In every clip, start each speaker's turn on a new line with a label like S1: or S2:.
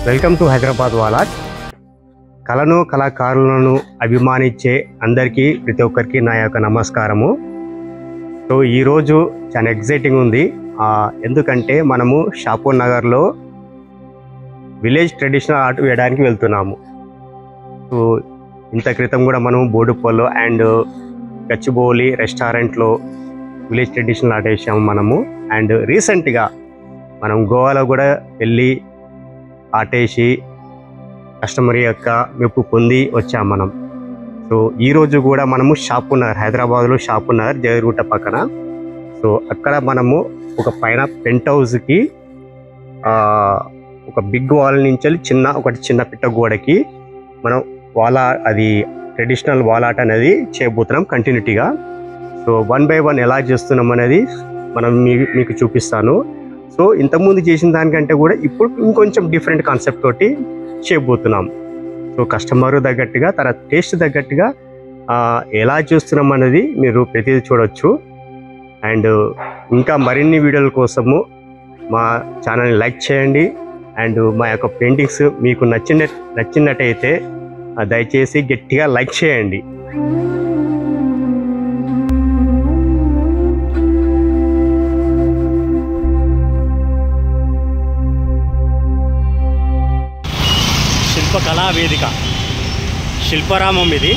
S1: Welcome to Hyderabad వాలాజ్. కళను కళాకారులను అభిమానించే అందరికీ ప్రతి ఒక్కరికి నా యొక్క నమస్కారము. సో ఈరోజు చాలా ఎగ్జైటింగ్ ఉంది, ఎందుకంటే మనము షాపూర్ నగర్లో విలేజ్ ట్రెడిషనల్ ఆర్ట్ వేయడానికి వెళ్తున్నాము. సో ఇంత క్రితం కూడా మనము బోడుపల్లో అండ్ గచ్చిబౌలి రెస్టారెంట్లో విలేజ్ ట్రెడిషనల్ ఆర్ట్ వేసాము మనము. అండ్ రీసెంట్గా మనం గోవాలో కూడా వెళ్ళి ఆటేసి కస్టమర్ యొక్క మెప్పు పొంది వచ్చాం మనం. సో ఈరోజు కూడా మనము షాపూర్ నగర్, హైదరాబాద్లో షాపూర్ నగర్ జయగుట్ట పక్కన. సో అక్కడ మనము ఒక పైన పెంట్ హౌస్కి ఒక బిగ్ వాల్ నుంచి చిన్న పిట్ట గోడకి మనం అది ట్రెడిషనల్ వాల్ ఆర్ట్ అనేది చేయబోతున్నాం కంటిన్యూటీగా. సో 1 by 1 ఎలా చేస్తున్నాం అనేది మీకు చూపిస్తాను. సో ఇంతకుముందు చేసిన దానికంటే కూడా ఇప్పుడు ఇంకొంచెం డిఫరెంట్ కాన్సెప్ట్ తోటి చేయబోతున్నాం. సో కస్టమర్ తగ్గట్టుగా తన టేస్ట్ తగ్గట్టుగా ఎలా చూస్తున్నాం అనేది మీరు ప్రతిదీ చూడవచ్చు. అండ్ ఇంకా మరిన్ని వీడియోల కోసము మా ఛానల్ని లైక్ చేయండి. అండ్ మా యొక్క పెయింటింగ్స్ మీకు నచ్చినట్టయితే దయచేసి గట్టిగా లైక్ చేయండి. శిల్పకళా వేదిక శిల్పరామం ఇది.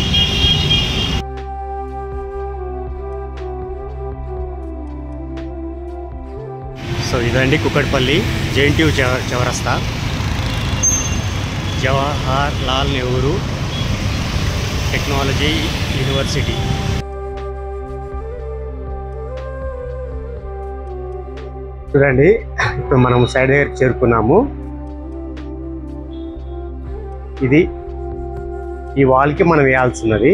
S1: సో ఇదండి కుకట్పల్లి జేఎన్టీయూ చౌరస్తా, జవహర్ లాల్ నెహ్రూ టెక్నాలజీ యూనివర్సిటీ. చూడండి, ఇప్పుడు మనం సైడ్ దగ్గర చేరుకున్నాము. ఇది ఈ వాల్కి మనం వేయాల్సినది.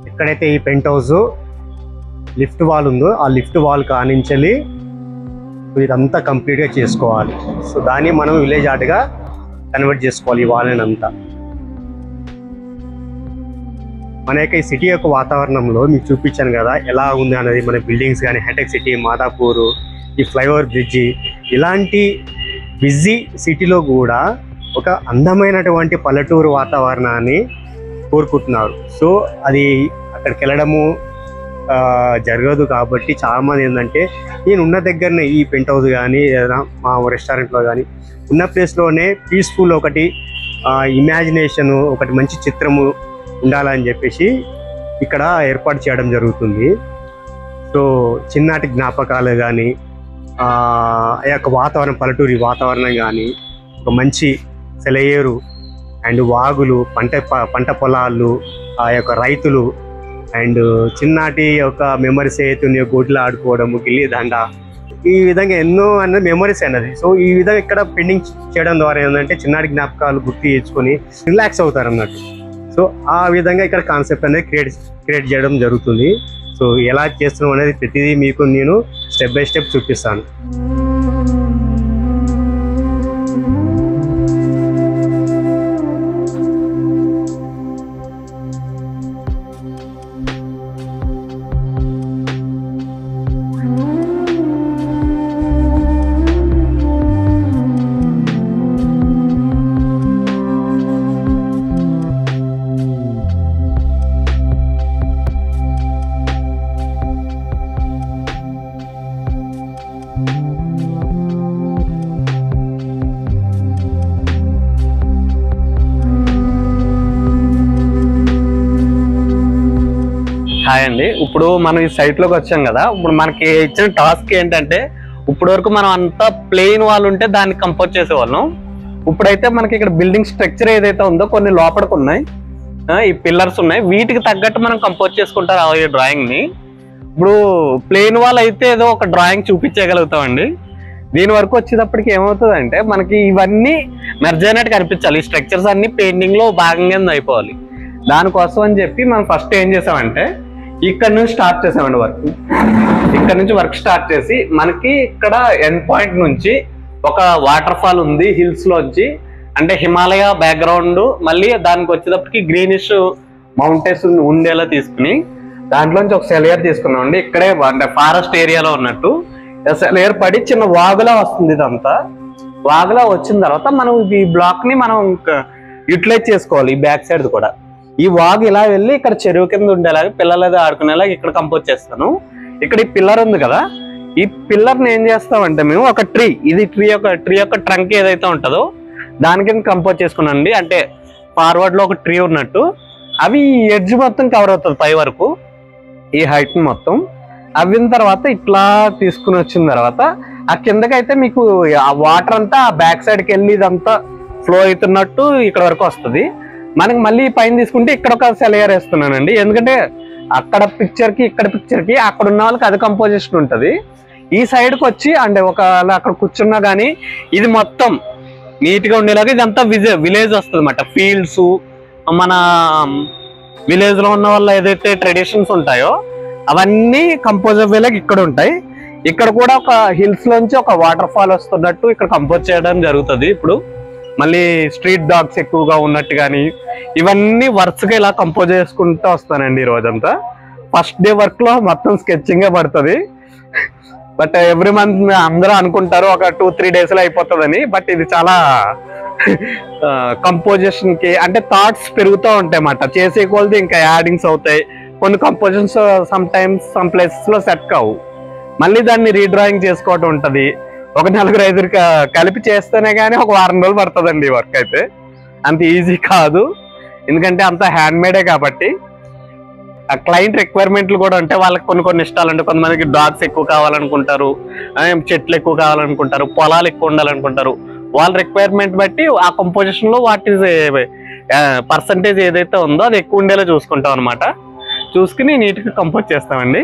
S1: ఎక్కడైతే ఈ పెంట్ హౌస్ లిఫ్ట్ వాల్ ఉందో ఆ లిఫ్ట్ వాల్ కానించాలి ఇదంతా కంప్లీట్గా చేసుకోవాలి. సో దాన్ని మనం విలేజ్ ఆర్ట్గా కన్వర్ట్ చేసుకోవాలి. ఈ వాల్ అంతా మన యొక్క ఈ సిటీ యొక్క వాతావరణంలో మీకు చూపించాను కదా ఎలా ఉంది అనేది. మన బిల్డింగ్స్ కానీ హైటెక్ సిటీ, మాదాపూర్, ఈ ఫ్లైఓవర్ బ్రిడ్జి, ఇలాంటి బిజీ సిటీలో కూడా ఒక అందమైనటువంటి పల్లెటూరు వాతావరణాన్ని కోరుకుంటున్నారు. సో అది అక్కడికి వెళ్ళడము జరగదు. కాబట్టి చాలామంది ఏంటంటే నేను ఉన్న దగ్గరనే ఈ పెంట్ హౌస్ కానీ ఏదైనా మా రెస్టారెంట్లో కానీ ఉన్న ప్లేస్లోనే పీస్ఫుల్ ఒకటి ఇమాజినేషను ఒకటి మంచి చిత్రము ఉండాలని చెప్పేసి ఇక్కడ ఏర్పాటు చేయడం జరుగుతుంది. సో చిన్నటి జ్ఞాపకాలు కానీ ఆ యొక్క వాతావరణం, పల్లెటూరి వాతావరణం కానీ, ఒక మంచి సెలయేరు అండ్ వాగులు, పంట పొలాలు, ఆ యొక్క రైతులు అండ్ చిన్నటి యొక్క మెమరీస్ అయితే గోట్లు ఆడుకోవడము, గిల్లి దండ, ఈ విధంగా ఎన్నో అన్నది మెమరీస్ అన్నది. సో ఈ విధంగా ఇక్కడ పెయింటింగ్ చేయడం ద్వారా ఏంటంటే చిన్నటి జ్ఞాపకాలు గుర్తు చేసుకొని రిలాక్స్ అవుతారు అన్నట్టు. సో ఆ విధంగా ఇక్కడ కాన్సెప్ట్ అనేది క్రియేట్ చేయడం జరుగుతుంది. సో ఎలా చేస్తున్నాం అనేది ప్రతిదీ మీకు నేను స్టెప్ బై స్టెప్ చూపిస్తాను.
S2: హాయ్ అండి. ఇప్పుడు మనం ఈ సైట్ లోకి వచ్చాం కదా. ఇప్పుడు మనకి ఇచ్చిన టాస్క్ ఏంటంటే, ఇప్పుడు వరకు మనం అంతా ప్లెయిన్ వాల్ ఉంటే దాన్ని కంపోజ్ చేసేవాళ్ళం. ఇప్పుడైతే మనకి ఇక్కడ బిల్డింగ్ స్ట్రక్చర్ ఏదైతే ఉందో కొన్ని లోపలికి ఉన్నాయి, ఈ పిల్లర్స్ ఉన్నాయి, వీటికి తగ్గట్టు మనం కంపోజ్ చేసుకుంటారు ఈ డ్రాయింగ్ ని. ఇప్పుడు ప్లెయిన్ వాల్ అయితే ఏదో ఒక డ్రాయింగ్ చూపించగలుగుతామండి. దీని వరకు వచ్చేటప్పటికి ఏమవుతుంది అంటే, మనకి ఇవన్నీ మెర్జ్ అయినట్టు కనిపించాలి. ఈ స్ట్రక్చర్స్ అన్ని పెయింటింగ్ లో భాగంగా అయిపోవాలి. దానికోసం అని చెప్పి మనం ఫస్ట్ ఏం చేసామంటే, ఇక్కడ నుంచి స్టార్ట్ చేసామండి వర్క్. ఇక్కడ నుంచి వర్క్ స్టార్ట్ చేసి మనకి ఇక్కడ ఎండ్ పాయింట్ నుంచి ఒక వాటర్ ఫాల్ ఉంది హిల్స్ లోంచి, అంటే హిమాలయ బ్యాక్గ్రౌండ్, మళ్ళీ దానికి వచ్చేటప్పటికి గ్రీనిష్ మౌంటైన్స్ ఉండేలా తీసుకుని దాంట్లోంచి ఒక సెలయర్ తీసుకున్నాం అండి. ఇక్కడే అంటే ఫారెస్ట్ ఏరియాలో ఉన్నట్టు సెలయర్ పడి చిన్న వాగులా వస్తుంది. ఇదంతా వాగులా వచ్చిన తర్వాత మనం ఈ బ్లాక్ ని మనం యూటిలైజ్ చేసుకోవాలి. ఈ బ్యాక్ సైడ్ కూడా ఈ వాగు ఇలా వెళ్ళి ఇక్కడ చెరువు కింద ఉండేలాగా పిల్లలు ఏదో ఆడుకునేలాగా ఇక్కడ కంపోజ్ చేస్తాను. ఇక్కడ ఈ పిల్లర్ ఉంది కదా, ఈ పిల్లర్ ని ఏం చేస్తామంటే మేము ఒక ట్రీ యొక్క ట్రంక్ ఏదైతే ఉంటుందో దాని కింద కంపోజ్ చేసుకున్నాండి. అంటే ఫార్వర్డ్ లో ఒక ట్రీ ఉన్నట్టు అవి ఎడ్జ్ మొత్తం కవర్ అవుతుంది పై వరకు, ఈ హైట్ మొత్తం అవిన తర్వాత ఇట్లా తీసుకుని వచ్చిన తర్వాత ఆ కిందకైతే మీకు ఆ వాటర్ అంతా ఆ బ్యాక్ సైడ్కి వెళ్ళి ఇదంతా ఫ్లో అవుతున్నట్టు ఇక్కడ వరకు వస్తుంది. మనకి మళ్ళీ పైన తీసుకుంటే ఇక్కడ ఒక సెలయర్ వేస్తున్నానండి, ఎందుకంటే అక్కడ పిక్చర్ కి ఇక్కడ పిక్చర్ కి అక్కడ ఉన్న వాళ్ళకి అది కంపోజిషన్ ఉంటుంది. ఈ సైడ్కి వచ్చి అంటే ఒకవేళ అక్కడ కూర్చున్నా కానీ ఇది మొత్తం నీట్ గా ఉండేలాగా ఇదంతా విలేజ్ వస్తుంది అన్నమాట. ఫీల్డ్స్, మన విలేజ్ లో ఉన్న వాళ్ళ ఏదైతే ట్రెడిషన్స్ ఉంటాయో అవన్నీ కంపోజ్ అయ్యేలాగా ఇక్కడ ఉంటాయి. ఇక్కడ కూడా ఒక హిల్స్ లోంచి ఒక వాటర్ ఫాల్ వస్తున్నట్టు ఇక్కడ కంపోజ్ చేయడం జరుగుతుంది. ఇప్పుడు మళ్ళీ స్ట్రీట్ డాగ్స్ ఎక్కువగా ఉన్నట్టు కానీ ఇవన్నీ వరుసగా ఇలా కంపోజ్ చేసుకుంటూ వస్తానండి ఈ రోజంతా. ఫస్ట్ డే వర్క్ లో మొత్తం స్కెచింగే పడుతుంది. బట్ ఎవ్రీ మంత్ అందరూ అనుకుంటారు ఒక 2-3 days లో అయిపోతుందని. బట్ ఇది చాలా కంపోజిషన్ కి అంటే థాట్స్ పెరుగుతూ ఉంటాయి అన్నమాట. చేసే కొలది ఇంకా యాడింగ్స్ అవుతాయి. కొన్ని compositions some times some places లో సెట్ కావు, మళ్ళీ దాన్ని రీడ్రాయింగ్ చేసుకోవటం ఉంటుంది. ఒక 4-5 కలిపి చేస్తేనే కానీ ఒక 1 వారం రోజులు పడుతుందండి ఈ వర్క్. అయితే అంత ఈజీ కాదు, ఎందుకంటే అంత హ్యాండ్ మేడే కాబట్టి. ఆ క్లయింట్ రిక్వైర్మెంట్లు కూడా అంటే వాళ్ళకి కొన్ని ఇష్టాలు అంటే, కొంతమందికి డాగ్స్ ఎక్కువ కావాలనుకుంటారు, చెట్లు ఎక్కువ కావాలనుకుంటారు, పొలాలు ఎక్కువ ఉండాలనుకుంటారు. వాళ్ళ రిక్వైర్మెంట్ బట్టి ఆ కంపోజిషన్ లో వాట్ ఈజ్ పర్సంటేజ్ ఏదైతే ఉందో అది ఎక్కువ ఉండేలా చూసుకుంటాం అనమాట. చూసుకుని నీట్ గా కంపోజ్ చేస్తామండి.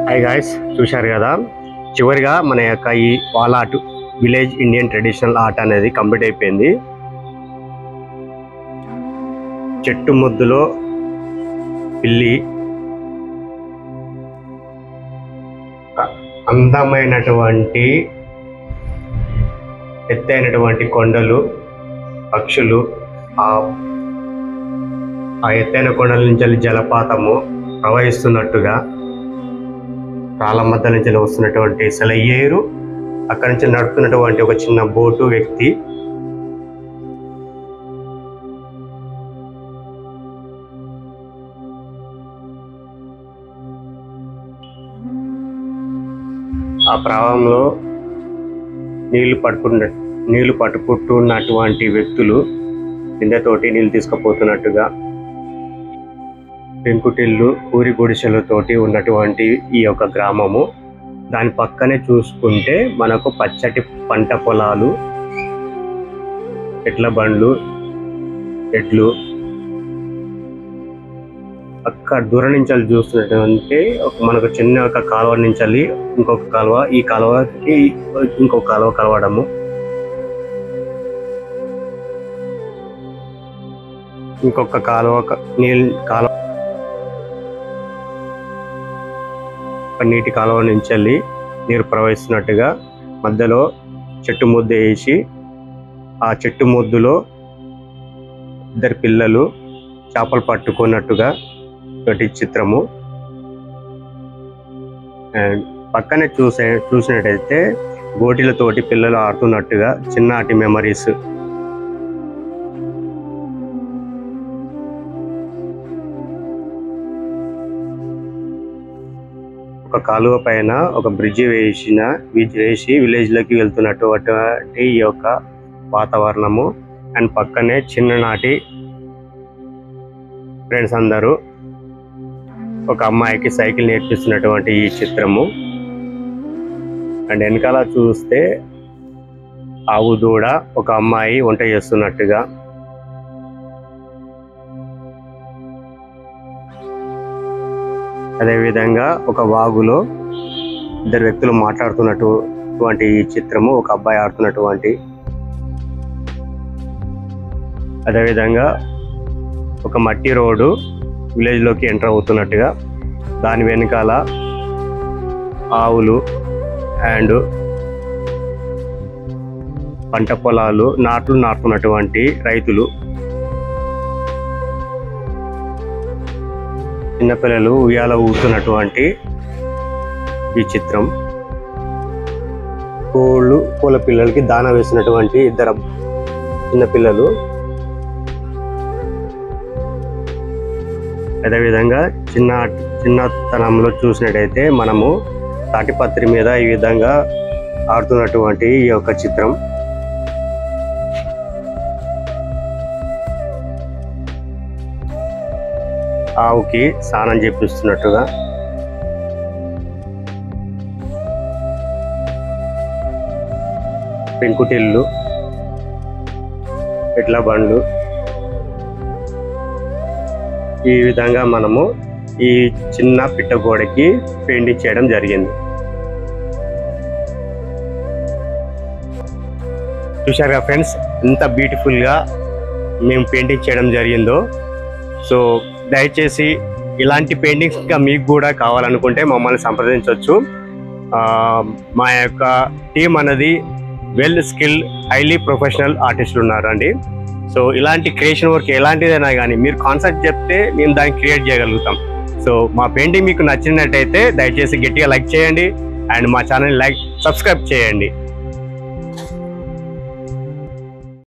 S1: హాయ్ గాయ్స్, చూశారు కదా, చివరిగా మన యొక్క ఈ wall art village Indian traditional art అనేది కంప్లీట్ అయిపోయింది. చెట్టు ముద్దులో పిల్లి, అందమైనటువంటి ఎత్తైనటువంటి కొండలు, పక్షులు, ఆ ఎత్తైన కొండల నుంచి జలపాతము ప్రవహిస్తున్నట్టుగా, రాళ్ళ మధ్య నుంచి వస్తున్నటువంటి సెలయేరు, అక్కడి నుంచి నడుపుతున్నటువంటి ఒక చిన్న బోటు వ్యక్తి, ఆ ప్రవాహంలో నీళ్లు పట్టుకుంటున్నటువంటి వ్యక్తులు బిందెతోటి నీళ్లు తీసుకుపోతున్నట్టుగా, పెంకుటిల్లు, ఊరి గుడిసెలతోటి ఉన్నటువంటి ఈ యొక్క గ్రామము. దాని పక్కనే చూసుకుంటే మనకు పచ్చటి పంట పొలాలు, ఎడ్ల బండ్లు, ఎడ్లు. అక్కడ దూరం నుంచి చూస్తున్నటువంటి మనకు చిన్న ఒక కాలువ నుంచి ఇంకొక కాలువ, ఈ కాలువకి ఇంకొక కాలువ కలవడము, ఇంకొక కాలువ నీటి కాలువ నుంచి నీరు ప్రవహిస్తున్నట్టుగా, మధ్యలో చెట్టు ముద్ద వేసి ఆ చెట్టు ముద్దులో ఇద్దరు పిల్లలు చేపలు పట్టుకున్నట్టుగా చిత్రము. అండ్ పక్కనే చూసినట్టయితే గోటీలతోటి పిల్లలు ఆడుతున్నట్టుగా చిన్నటి మెమరీస్. ఒక కాలువ పైన ఒక బ్రిడ్జి వేసి విలేజ్ లోకి వెళ్తున్నటువంటి ఈ యొక్క వాతావరణము. అండ్ పక్కనే చిన్ననాటి ఫ్రెండ్స్ అందరూ ఒక అమ్మాయికి సైకిల్ నేర్పిస్తున్నటువంటి ఈ చిత్రము. అండ్ వెనకాల చూస్తే ఆవు దూడ, ఒక అమ్మాయి వంట చేస్తున్నట్టుగా. అదేవిధంగా ఒక వాగులో ఇద్దరు వ్యక్తులు మాట్లాడుతున్నటువంటి ఈ చిత్రము, ఒక అబ్బాయి ఆడుతున్నటువంటి. అదేవిధంగా ఒక మట్టి రోడ్డు విలేజ్ లోకి ఎంటర్ అవుతున్నట్టుగా, దాని వెనకాల ఆవులు అండ్ పంట పొలాలు, నాట్లు నాటుతున్నటువంటి రైతులు, చిన్నపిల్లలు ఉయ్యాల ఊగుతున్నటువంటి ఈ చిత్రం. కోళ్ళ పిల్లలకి దానా వేసినటువంటి ఇద్దరు చిన్నపిల్లలు. అదేవిధంగా చిన్నతనంలో చూసినట్టయితే మనము తాటిపత్రి మీద ఈ విధంగా ఆడుతున్నటువంటి ఈ యొక్క చిత్రం. ఆవుకి స్నానం చేపిస్తున్నట్టుగా, పెంకుటిల్లు, ఎడ్ల బండ్లు. ఈ విధంగా మనము ఈ చిన్న పిట్టగోడకి పెయింటింగ్ చేయడం జరిగింది. చూశారుగా ఫ్రెండ్స్, ఎంత బ్యూటిఫుల్గా మేము పెయింటింగ్ చేయడం జరిగిందో. సో దయచేసి ఇలాంటి పెయింటింగ్స్ ఇంకా మీకు కూడా కావాలనుకుంటే మమ్మల్ని సంప్రదించవచ్చు. మా యొక్క టీం అనేది వెల్ స్కిల్, హైలీ ప్రొఫెషనల్ ఆర్టిస్టులు ఉన్నారండి. సో ఇలాంటి క్రియేషన్ వర్క్ ఎలాంటిదైనా కానీ మీరు కాన్సెప్ట్ చెప్తే మేము దాన్ని క్రియేట్ చేయగలుగుతాం. సో మా పెయింటింగ్ మీకు నచ్చినట్టయితే దయచేసి గట్టిగా లైక్ చేయండి అండ్ మా ఛానల్ సబ్స్క్రైబ్ చేయండి.